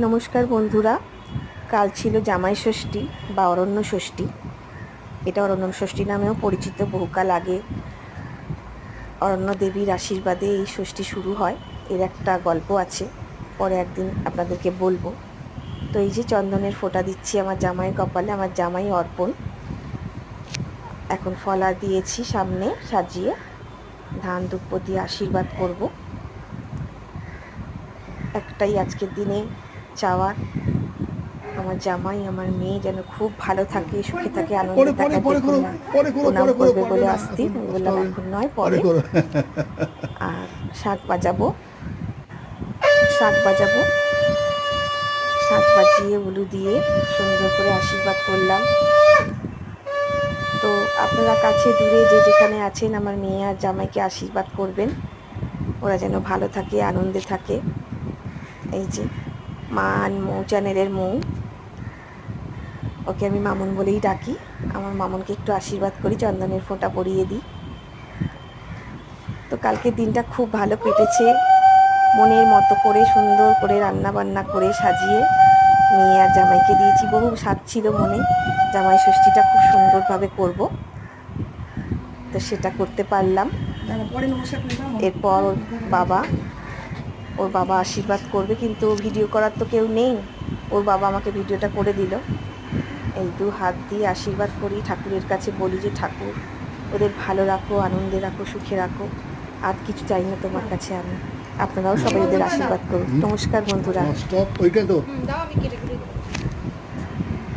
নমস্কার বন্ধুরা, কাল ছিল জামাই ষষ্ঠী বা অরণ্য ষষ্ঠী। এটা অরণ্য ষষ্ঠী নামেও পরিচিত। বহুকাল আগে অরণ্য দেবীর আশীর্বাদে এই ষষ্ঠী শুরু হয়। এর একটা গল্প আছে, পরে একদিন আপনাদেরকে বলবো। তো এই যে চন্দনের ফোঁটা দিচ্ছি আমার জামাই কপালে, আমার জামাই অর্পণ। এখন ফলা দিয়েছি সামনে সাজিয়ে, ধান দুব্য দিয়ে আশীর্বাদ করব। একটাই আজকের দিনে চাওয়ার, আমার জামাই আমার মেয়ে যেন খুব ভালো থাকে, সুখে থাকে, আনন্দে থাকে। দেখুন না, প্রণাম করবে বলে অস্থির। আমি বললাম এখন নয়, পরে। আর শাঁখ বাজাবো, শাঁখ বাজাবো, শাঁখ বাজিয়ে উলু দিয়ে সুন্দর করে আশীর্বাদ করলাম। তো আপনারা কাছে দূরে যে যেখানে আছেন আমার মেয়ে আর জামাইকে আশীর্বাদ করবেন, ওরা যেন ভালো থাকে, আনন্দে থাকে। এই যে মৌ চ্যানেলের মৌ, ওকে আমি মামুন বলেই ডাকি। আমার মামুনকে একটু আশীর্বাদ করি, চন্দনের ফোঁটা পরিয়ে দিই। তো কালকের দিনটা খুব ভালো কেটেছে। মনের মতো করে সুন্দর করে রান্না বান্না করে সাজিয়ে মেয়ে আর জামাইকে দিয়েছি। বহু স্বাদ ছিল মনে, জামাই ষষ্ঠীটা খুব সুন্দরভাবে করব। তো সেটা করতে পারলাম। এরপর ওর বাবা আশীর্বাদ করবে, কিন্তু ভিডিও করার তো কেউ নেই। ওর বাবা আমাকে ভিডিওটা করে দিল। এই দু হাত দিয়ে আশীর্বাদ করি, ঠাকুরের কাছে বলি যে ঠাকুর ওদের ভালো রাখো, আনন্দে রাখো, সুখে রাখো। আর কিছু চাই না তোমার কাছে আমি। আপনারাও সবাই ওদের আশীর্বাদ করুন। নমস্কার বন্ধুরা।